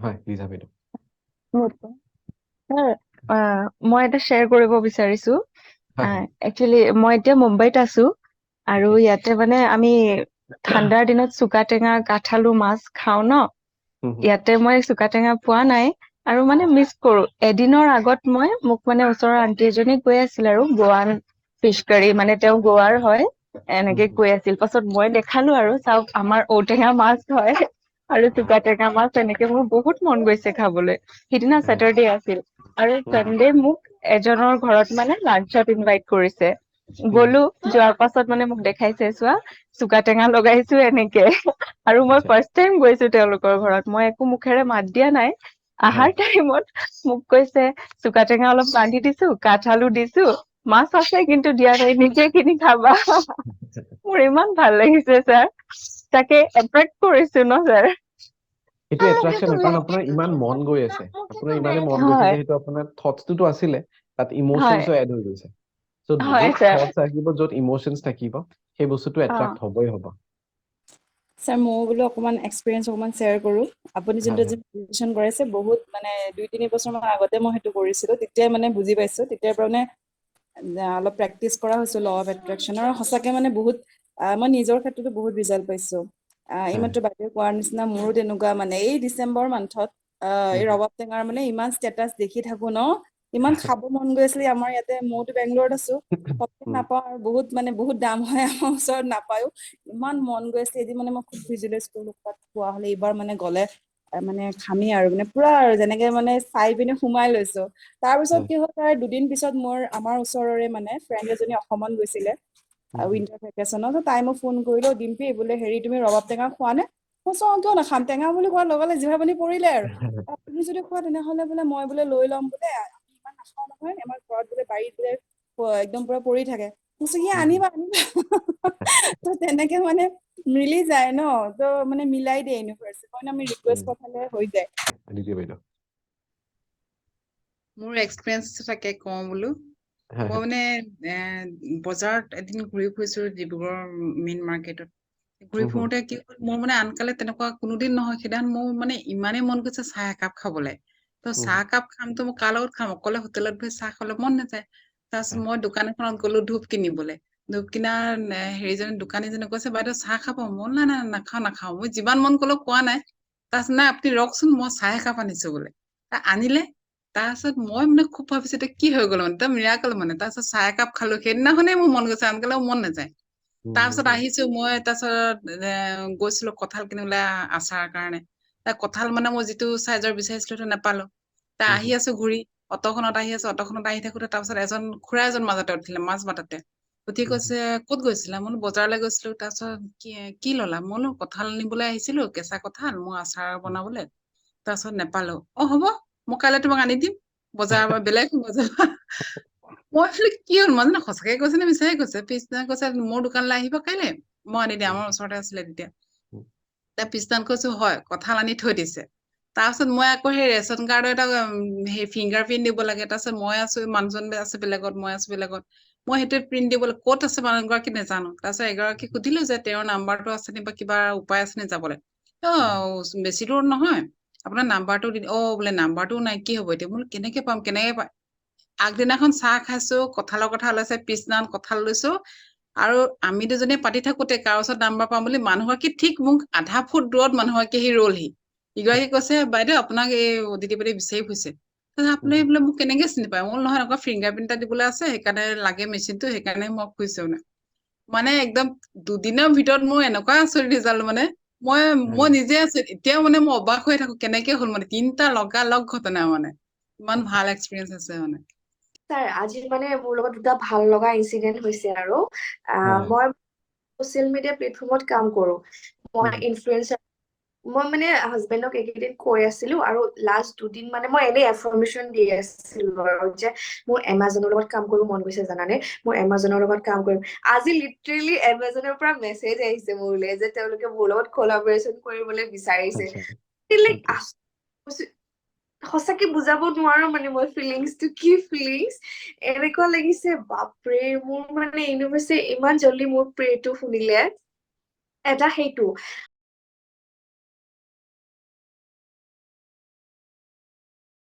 হয় লিজা বাইদেউ। ছাৰ, মই এটা শ্বেয়াৰ কৰিব বিচাৰিছো। হয় হয়। একচুৱেলি মই এতিয়া মুম্বাইত আছো আৰু অ'কে। ইয়াতে মানে আমি ঠাণ্ডাৰ দিনত চুকা টেঙা কাঠালু মাছ খাওঁ ন। হুম হুম। ইয়াতে মই চুকা টেঙা পোৱা নাই আৰু মানে মিছ কৰো। এদিনৰ আগত মোক মানে ওচৰৰ আন্টি এজনী কৈ আছিল আৰু গোৱান ফিছ কাৰী, মানে তেওঁ গোৱাৰ হয়, হুম এনেকে হুম। কৈ আছিল। পাছত মই দেখালো আৰু চাওক আমাৰ ঔটেঙা মাছ হয় আৰু চুকা টেঙা মাছ, এনেকে মোৰ বহুত মন গৈছে খাবলৈ। সিদিনা হয়। ছেটাৰডে আছিল আৰু হুম হুম। চানডে মোক এজনৰ ঘৰত মানে লাঞ্চত ইনভাইট কৰিছে। হুম হুম। গ'লো, যোৱাৰ পাছত মানে মোক দেখাইছে, চোৱা চুকা টেঙা লগাইছো এনেকে। আৰু মই আচ্ছা। ফাৰ্ষ্ট টাইম গৈছো তেওঁলোকৰ ঘৰত, মই একো মুখেৰে মাত দিয়া নাই। হয়। আহাৰ টাইমত মোক কৈছে চুকা টেঙা অলপ বান্ধি দিছো, কাঠ আলু দিছো, মাছ আছে কিন্তু দিয়া নাই, নিজে কিনি খাবা। মোৰ ইমান ভাল লাগিছে ছাৰ, তাকে এট্ৰেক্ট কৰিছো ন ছাৰ। সেইটো এট্ৰাকচন হয়, কাৰণ আপোনাৰ ইমান মন গৈ আছে, আপোনাৰ ইমানে মন গৈছে হয় যে সেইটো আপোনাৰ থটছটোতো আছিলে, তাত হয় ইম'চনছো এড হৈ গৈছে। চ' হয় য'ত ছাৰ। থটছ থাকিব, য'ত ইম'চনছ থাকিব, সেই বস্তুটো অ এট্ৰাক্ট হ'বই হ'ব। ছাৰ ময়ো বোলো অকণমান এক্সপিৰিয়েঞ্চ অকণমান শ্বেয়াৰ কৰোঁ। আপুনি হয় যোনটো হয়। প্ৰেজেণ্টেশ্যন কৰাইছে, বহুত মানে 2-3 বছৰমান আগতে মই সেইটো কৰিছিলোঁ, তেতিয়াই মানে বুজি পাইছোঁ। তেতিয়াৰ পৰা মানে অলপ প্ৰেক্টিচ কৰা হৈছোঁ ল অফ এট্ৰেকশ্যনৰ। সঁচাকে মানে বহুত মই নিজৰ ক্ষেত্ৰতো বহুত ৰিজাল্ট পাইছোঁ। হয়। এইমাত্ৰ বাইদেৱে কোৱাৰ নিচিনা মোৰো তেনেকুৱা, মানে এই ডিচেম্বৰ মান্থত হুম এই হুম। ৰবাব টেঙাৰ মানে ইমান ষ্টেটাচ দেখি থাকো ন, ইমান খাব মন গৈ আছিলে। আমাৰ ইয়াতে, মইতো বেংগলত আছো, পতকে হুম। নাপাওঁ আৰু বহুত মানে বহুত দাম হয়, আমাৰ ওচৰত নাপায়ো। ইমান মন গৈ আছে, এদিন মানে মই খুব ভিজুৱেলাইজ কৰিলো, ক'ৰবাত পোৱা হ'লে এইবাৰ মানে গ'লে মানে খামেই আৰু, মানে পুৰা আৰু যেনেকে মানে চাই পিনে সোমাই লৈছো। তাৰ পিছত হয়। কি হ'ল, তাৰ দুদিন পিছত মোৰ আমাৰ ওচৰৰে মানে ফ্ৰেণ্ড এজনী অসমত গৈছিলে হুম হুম। উইণ্টাৰ ভেকেচনত। তাই মোক ফোন কৰিলো, ডিম্পি বোলে হেৰি তুমি ৰবাব টেঙা খোৱা নে? মই কৈছো অ, কিয় নাখাম, টেঙা বুলি কোৱাৰ লগে লগে জিভা পানী পৰিলে আৰু। তুমি যদি খোৱা তেনেহ'লে বোলে মই বোলে লৈ ল'ম বোলে, আমি ইমান নাখাওঁ নহয়, আমাৰ ঘৰত বোলে বাৰীত বোলে একদম পুৰা পৰি থাকে। মই কৈছো কি হুম হুম। আনিবা আনিবা। ত তেনেকে মানে মিলি যায় ন, ত মানে মিলাই দিয়ে ইউনিভাৰ্চে, কাৰণ আমি ৰিকুৱেষ্ট হুম। পঠালে হৈ যায়। আদিত্য বাইদেউ। মোৰ এক্সপিৰিয়েঞ্চ থাকে কওঁ বোলো। হয় মই হয়। মানে বজাৰত এদিন ঘূৰি ফুৰিছো, ডিব্ৰুগড়ৰ মেইন মাৰ্কেটত। ঘূৰি হুম হুম। ফুৰোতে কি হ'ল, মোৰ মানে আনকালে তেনেকুৱা কোনোদিন নহয়, সেইদিনাখন মোৰ মানে ইমানেই মন গৈছে চাহ একাপ খাবলৈ। ত' হুম চাহ হুম। কাপ খামটো মই কাৰ লগত খাম, অকলে হোটেলত গৈ চাহ খাবলৈ মন নাযায়। তাৰপিছত হয়। মই দোকান এখনত গ'লো ধূপ কিনিবলৈ। ধূপ কিনাৰ হেৰিজনী দোকানীজনে কৈছে, বাইদেউ চাহ খাব? মই নাই নাই নাখাওঁ নাখাওঁ, মই যিমান মন গলেও কোৱা নাই। তাৰপিছত নাই আপুনি ৰওকচোন, মই চাহ একাপ আনিছো বোলে। আনিলে, তাৰপিছত মই মানে খুব ভাবিছো এতিয়া কি হৈ গ'ল, মানে এটা মিৰাকল মানে। তাৰপিছত চাহ একাপ খালো, সেইদিনাখনেই মোৰ মন গৈছে, আনকালে মোৰ মন নাযায়। হুম তাৰ হুম পিছত হুম। আহিছো মই, তাৰপিছত গৈছিলো কঁঠাল কিনিবলৈ আচাৰ কাৰণে। কঁঠাল মানে মই যিটো চাইজৰ বিচাৰিছিলো সেইটো নাপালো। হুম আহি হুম। আছো ঘূৰি, অটখনত আহি আছো, অটখনত আহি থাকোতে তাৰপিছত খুৰা এজন মাজতে উঠিলে, মাজ বাটতে উঠি হুম হুম। কৈছে ক'ত গৈছিলা? মই বোলো বজাৰলৈ গৈছিলো। তাৰপিছত কি ললা? মই বোলো কঁঠাল নিবলৈ আহিছিলো, কেঁচা কঁঠাল মোৰ আচাৰ বনাবলে। তাৰপিছত নেপালো। অ হ'ব, মই কাইলৈ তোমাক আনি দিম। বজাৰ পৰা বেলেগ বজাৰ মই ভাবিলো কি হ'ল, মানুহজনে সঁচাকে কৈছে নে মিছাকে কৈছে। পিছদিনা কৈছে মোৰ দোকানলৈ আহিব কাইলে, মই আনি দিম। হুম আমাৰ ওচৰতে আছিলে তেতিয়া। হুম। তাৰ পিছদিনা কৈছো হয়, কঁঠাল আনি থৈ দিছে। তাৰপিছত মই আকৌ সেই ৰেচন কাৰ্ডৰ এটা সেই ফিংগাৰ প্ৰিন্ট দিব লাগে। তাৰপিছত মই আছো, মানুহজন আছে বেলেগত, মই আছো বেলেগত। মই সেইটোৱে প্ৰিণ্ট দিবলৈ, ক'ত আছে মানুহগৰাকী নেজানো। তাৰপিছত এগৰাকীক সুধিলো যে তেওঁৰ নাম্বাৰটো আছে নে, বা কিবা উপায় আছে নে যাবলৈ। অ বেছি দূৰ নহয়, আপোনাৰ নাম্বাৰটো দি, অ বোলে নাম্বাৰটোও নাই, কি হ'ব এতিয়া? মই বোলো কেনেকে পাম, কেনেকে পাম? আগদিনাখন চাহ খাইছো, কঁঠালৰ কথা ওলাইছে, পিছদিনাখন কঁঠাল লৈছো। আৰু আমি দুজনীয়ে পাতি থাকোতে কাৰ ওচৰত নাম্বাৰ পাম বুলি, মানুহগৰাকী ঠিক মোক আধা ফুট দূৰত মানুহগৰাকী আহি ৰলহি। ইগৰাকী কৈছে, বাইদেউ আপোনাক এই অতিথি পাতি বিচাৰি ফুৰিছে। তাৰপিছত হুম আপুনি হুম। বোলে মোক কেনেকে চিনি পায়? মই বোলো নহয়, এনেকুৱা ফিংগাৰ প্ৰিণ্ট এটা দিবলৈ আছে, সেইকাৰণে লাগে মেচিনটো, সেইকাৰণে মই খুজিছো মানে একদম দুদিনৰ ভিতৰত মোৰ এনেকুৱা আচৰিত ৰিজাল্ট মানে, মই হয় মই হয়। নিজে আছো এতিয়াও মানে মই অবাক হৈ থাকো, কেনেকে হ'ল মানে, 3টা লগালগ ঘটনা মানে। ইমান ভাল এক্সপিৰিয়েঞ্চ আছে মানে। ছাৰ, আজি মানে মোৰ লগত দুটা ভাল লগা ইনচিডেন্ট হৈছে আৰু হয় হয়। মই ছচিয়েল মিডিয়া প্লেটফৰ্মত কাম কৰো। হুম মই হুম। ইনফ্লুৱেঞ্চাৰ। মই মানে হাজবেণ্ডক এইকেইদিন কৈ আছিলো, আৰু লাষ্ট দুদিন মানে মই এনেই এফাৰ্মেশ্যন দি আছিলো আৰু যে মোৰ এমাজনৰ লগত কাম কৰিব মন গৈছে জানানে, মই এমাজনৰ লগত কাম কৰিম। আজি লিটাৰেলি এমাজনৰ পৰা মেছেজ আহিছে মোলৈ যে তেওঁলোকে মোৰ লগত কলাবৰেচন কৰিবলৈ বিচাৰিছে। আচ্ছা। Like okay. সঁচাকে বুজাব নোৱাৰো মানে মই ফিলিংছটো কি ফিলিংছ। এনেকুৱা লাগিছে বাপৰে, মোৰ মানে ইউনিভাৰ্ছে ইমান জল্দি মোৰ প্ৰেটো শুনিলে। এটা সেইটো,